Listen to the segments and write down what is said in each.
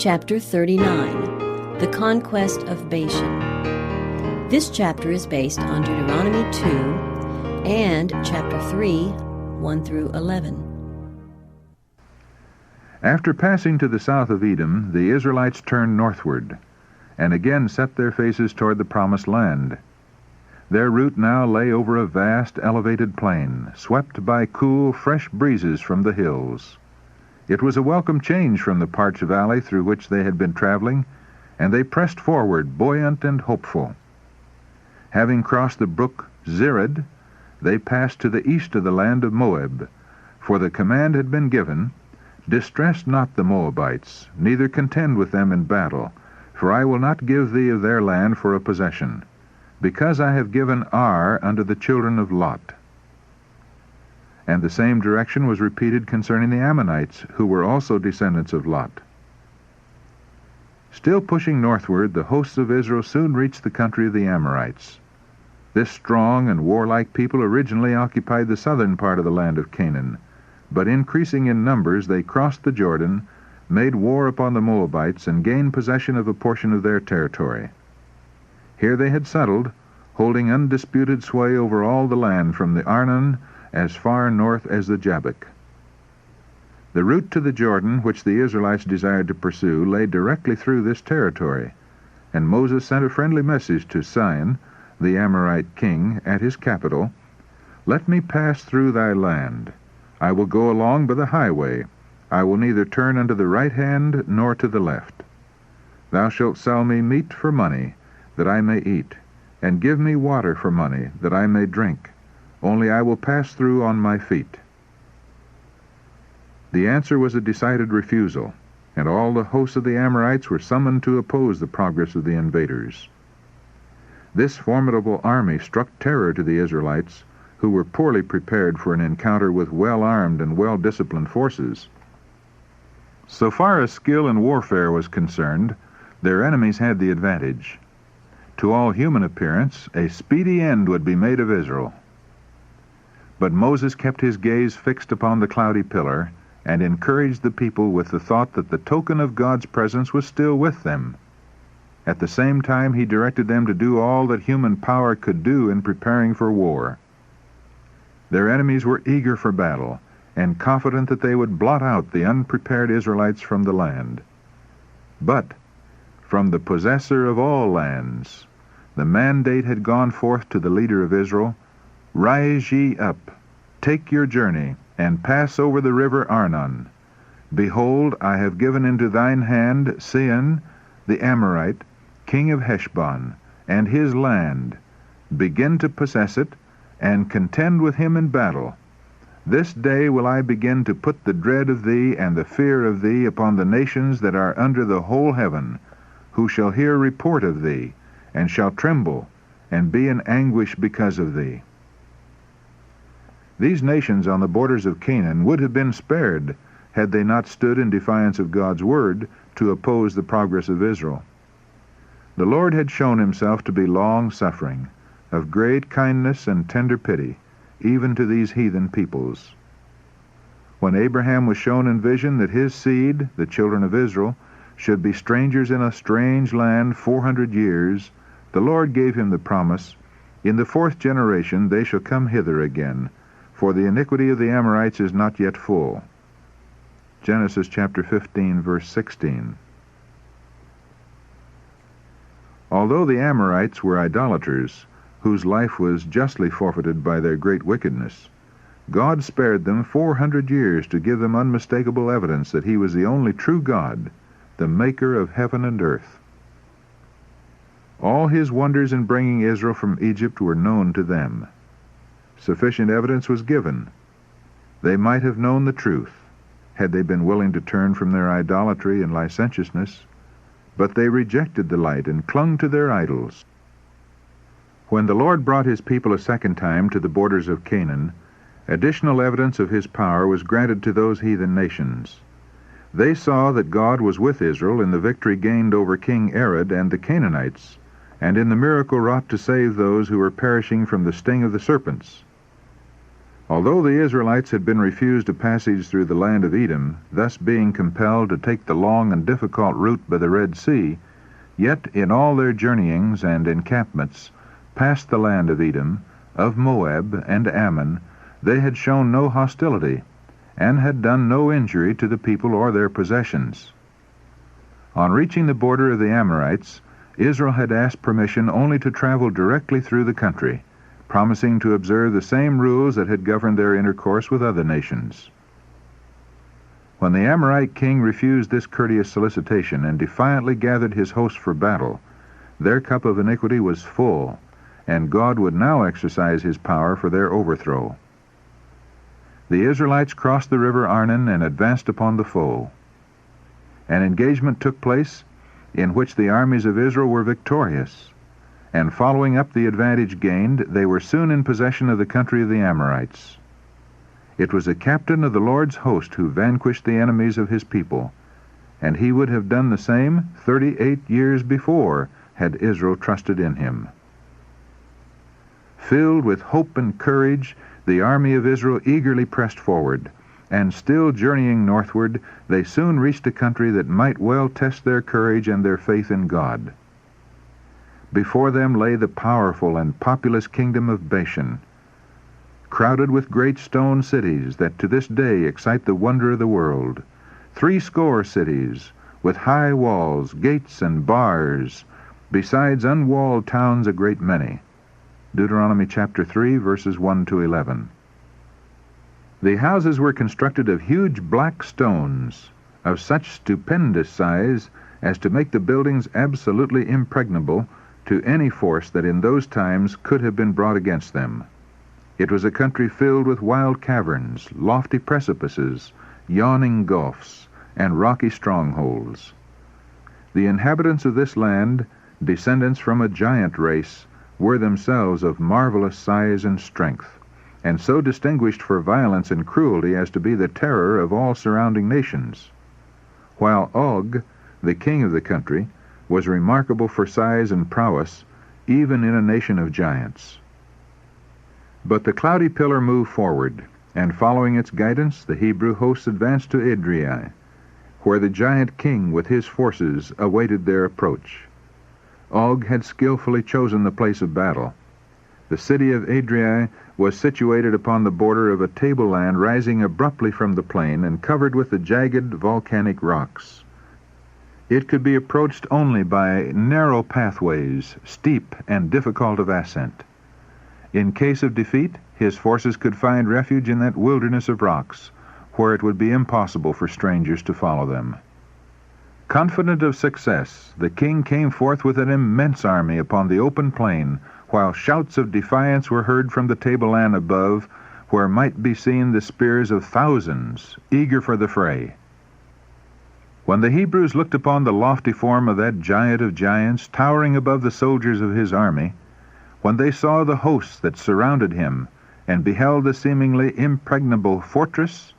Chapter 39, The Conquest of Bashan. This chapter is based on Deuteronomy 2 and chapter 3, 1 through 11. After passing to the south of Edom, the Israelites turned northward, and again set their faces toward the promised land. Their route now lay over a vast, elevated plain, swept by cool, fresh breezes from the hills. It was a welcome change from the parched valley through which they had been traveling, and they pressed forward, buoyant and hopeful. Having crossed the brook Zered, they passed to the east of the land of Moab, for the command had been given, "Distress not the Moabites, neither contend with them in battle, for I will not give thee of their land for a possession, because I have given Ar unto the children of Lot." And the same direction was repeated concerning the Ammonites, who were also descendants of Lot. Still pushing northward, the hosts of Israel soon reached the country of the Amorites. This strong and warlike people originally occupied the southern part of the land of Canaan, but increasing in numbers they crossed the Jordan, made war upon the Moabites, and gained possession of a portion of their territory. Here they had settled, holding undisputed sway over all the land from the Arnon as far north as the Jabbok. The route to the Jordan, which the Israelites desired to pursue, lay directly through this territory, and Moses sent a friendly message to Sihon, the Amorite king, at his capital, "Let me pass through thy land. I will go along by the highway. I will neither turn unto the right hand nor to the left. Thou shalt sell me meat for money, that I may eat, and give me water for money, that I may drink. Only I will pass through on my feet." The answer was a decided refusal, and all the hosts of the Amorites were summoned to oppose the progress of the invaders. This formidable army struck terror to the Israelites, who were poorly prepared for an encounter with well-armed and well-disciplined forces. So far as skill in warfare was concerned, their enemies had the advantage. To all human appearance, a speedy end would be made of Israel. But Moses kept his gaze fixed upon the cloudy pillar, and encouraged the people with the thought that the token of God's presence was still with them. At the same time, he directed them to do all that human power could do in preparing for war. Their enemies were eager for battle, and confident that they would blot out the unprepared Israelites from the land. But from the possessor of all lands, the mandate had gone forth to the leader of Israel, "Rise ye up, take your journey, and pass over the river Arnon. Behold, I have given into thine hand Sihon, the Amorite, king of Heshbon, and his land. Begin to possess it, and contend with him in battle. This day will I begin to put the dread of thee and the fear of thee upon the nations that are under the whole heaven, who shall hear report of thee, and shall tremble, and be in anguish because of thee." These nations on the borders of Canaan would have been spared had they not stood in defiance of God's word to oppose the progress of Israel. The Lord had shown himself to be long-suffering, of great kindness and tender pity, even to these heathen peoples. When Abraham was shown in vision that his seed, the children of Israel, should be strangers in a strange land 400 years, the Lord gave him the promise, "In the 4th generation they shall come hither again, for the iniquity of the Amorites is not yet full." Genesis chapter 15, verse 16. Although the Amorites were idolaters, whose life was justly forfeited by their great wickedness, God spared them 400 years to give them unmistakable evidence that he was the only true God, the maker of heaven and earth. All his wonders in bringing Israel from Egypt were known to them. Sufficient evidence was given. They might have known the truth, had they been willing to turn from their idolatry and licentiousness, but they rejected the light and clung to their idols. When the Lord brought his people a second time to the borders of Canaan, additional evidence of his power was granted to those heathen nations. They saw that God was with Israel in the victory gained over King Arad and the Canaanites, and in the miracle wrought to save those who were perishing from the sting of the serpents. Although the Israelites had been refused a passage through the land of Edom, thus being compelled to take the long and difficult route by the Red Sea, yet in all their journeyings and encampments past the land of Edom, of Moab, and Ammon, they had shown no hostility, and had done no injury to the people or their possessions. On reaching the border of the Amorites, Israel had asked permission only to travel directly through the country, promising to observe the same rules that had governed their intercourse with other nations. When the Amorite king refused this courteous solicitation and defiantly gathered his host for battle, their cup of iniquity was full, and God would now exercise his power for their overthrow. The Israelites crossed the river Arnon and advanced upon the foe. An engagement took place in which the armies of Israel were victorious, and following up the advantage gained, they were soon in possession of the country of the Amorites. It was a captain of the Lord's host who vanquished the enemies of his people, and he would have done the same 38 years before had Israel trusted in him. Filled with hope and courage, the army of Israel eagerly pressed forward, and still journeying northward, they soon reached a country that might well test their courage and their faith in God. Before them lay the powerful and populous kingdom of Bashan, crowded with great stone cities that to this day excite the wonder of the world, 80 cities, with high walls, gates, and bars, besides unwalled towns a great many. Deuteronomy chapter 3, verses 1 to 11. The houses were constructed of huge black stones, of such stupendous size as to make the buildings absolutely impregnable to any force that in those times could have been brought against them. It was a country filled with wild caverns, lofty precipices, yawning gulfs, and rocky strongholds. The inhabitants of this land, descendants from a giant race, were themselves of marvelous size and strength, and so distinguished for violence and cruelty as to be the terror of all surrounding nations, while Og, the king of the country, was remarkable for size and prowess, even in a nation of giants. But the cloudy pillar moved forward, and following its guidance, the Hebrew hosts advanced to Adriai, where the giant king with his forces awaited their approach. Og had skillfully chosen the place of battle. The city of Adriai was situated upon the border of a tableland rising abruptly from the plain and covered with the jagged volcanic rocks. It could be approached only by narrow pathways, steep and difficult of ascent. In case of defeat, his forces could find refuge in that wilderness of rocks, where it would be impossible for strangers to follow them. Confident of success, the king came forth with an immense army upon the open plain, while shouts of defiance were heard from the tableland above, where might be seen the spears of thousands, eager for the fray. When the Hebrews looked upon the lofty form of that giant of giants towering above the soldiers of his army, when they saw the hosts that surrounded him, and beheld the seemingly impregnable fortress,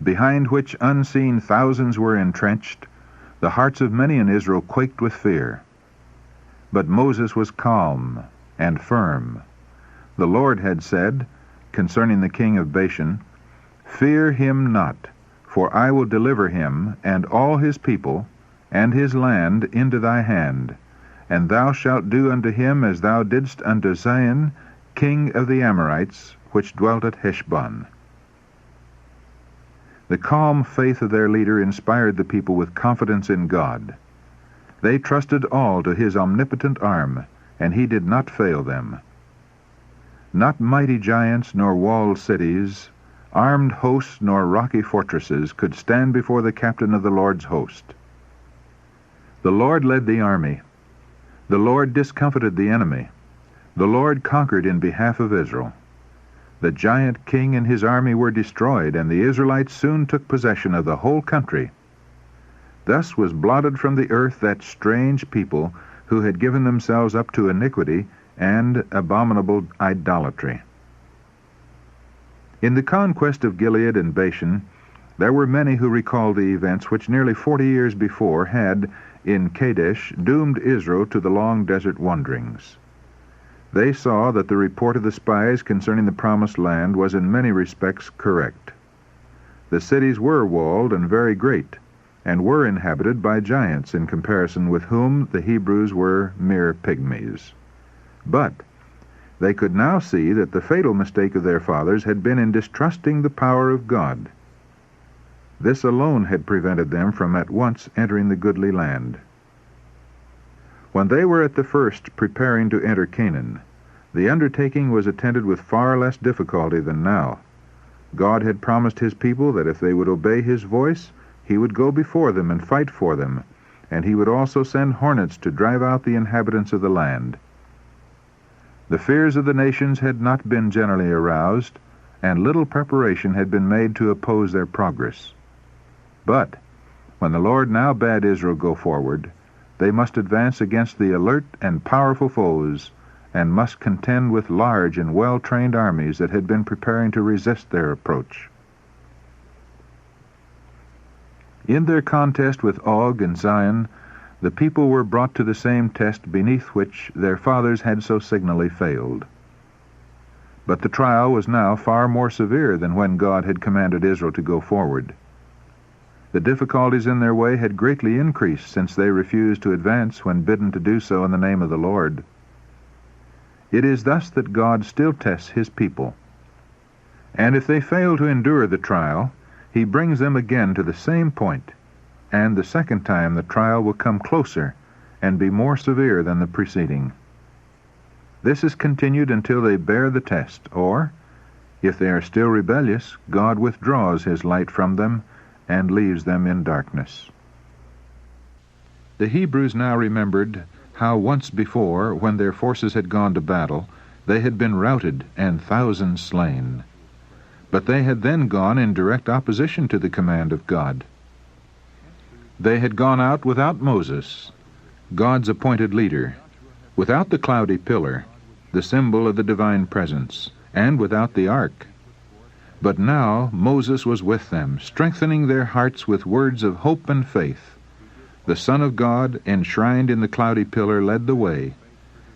behind which unseen thousands were entrenched, the hearts of many in Israel quaked with fear. But Moses was calm and firm. The Lord had said, concerning the king of Bashan, "Fear him not, for I will deliver him and all his people and his land into thy hand, and thou shalt do unto him as thou didst unto Sihon, king of the Amorites, which dwelt at Heshbon." The calm faith of their leader inspired the people with confidence in God. They trusted all to his omnipotent arm, and he did not fail them. Not mighty giants nor walled cities, armed hosts nor rocky fortresses could stand before the captain of the Lord's host. The Lord led the army. The Lord discomfited the enemy. The Lord conquered in behalf of Israel. The giant king and his army were destroyed, and the Israelites soon took possession of the whole country. Thus was blotted from the earth that strange people who had given themselves up to iniquity and abominable idolatry. In the conquest of Gilead and Bashan, there were many who recalled the events which nearly 40 years before had, in Kadesh, doomed Israel to the long desert wanderings. They saw that the report of the spies concerning the promised land was in many respects correct. The cities were walled and very great, and were inhabited by giants, in comparison with whom the Hebrews were mere pygmies. But they could now see that the fatal mistake of their fathers had been in distrusting the power of God. This alone had prevented them from at once entering the goodly land. When they were at the first preparing to enter Canaan, the undertaking was attended with far less difficulty than now. God had promised his people that if they would obey his voice, he would go before them and fight for them, and he would also send hornets to drive out the inhabitants of the land. The fears of the nations had not been generally aroused, and little preparation had been made to oppose their progress. But when the Lord now bade Israel go forward, they must advance against the alert and powerful foes, and must contend with large and well-trained armies that had been preparing to resist their approach. In their contest with Og and Zion, the people were brought to the same test beneath which their fathers had so signally failed. But the trial was now far more severe than when God had commanded Israel to go forward. The difficulties in their way had greatly increased since they refused to advance when bidden to do so in the name of the Lord. It is thus that God still tests his people. And if they fail to endure the trial, he brings them again to the same point, and the second time the trial will come closer and be more severe than the preceding. This is continued until they bear the test, or, if they are still rebellious, God withdraws his light from them and leaves them in darkness. The Hebrews now remembered how once before, when their forces had gone to battle, they had been routed and thousands slain. But they had then gone in direct opposition to the command of God. They had gone out without Moses, God's appointed leader, without the cloudy pillar, the symbol of the divine presence, and without the ark. But now Moses was with them, strengthening their hearts with words of hope and faith. The Son of God, enshrined in the cloudy pillar, led the way,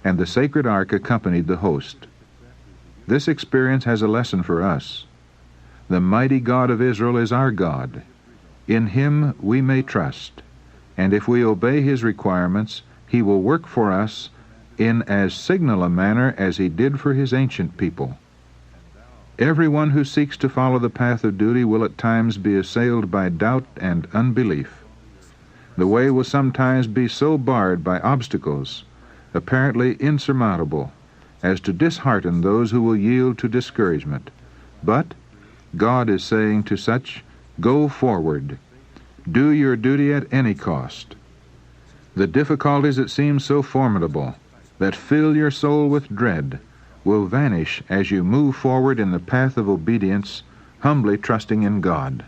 and the sacred ark accompanied the host. This experience has a lesson for us. The mighty God of Israel is our God. In him we may trust, and if we obey his requirements, he will work for us in as signal a manner as he did for his ancient people. Everyone who seeks to follow the path of duty will at times be assailed by doubt and unbelief. The way will sometimes be so barred by obstacles, apparently insurmountable, as to dishearten those who will yield to discouragement. But God is saying to such, "Go forward. Do your duty at any cost." The difficulties that seem so formidable, that fill your soul with dread, will vanish as you move forward in the path of obedience, humbly trusting in God.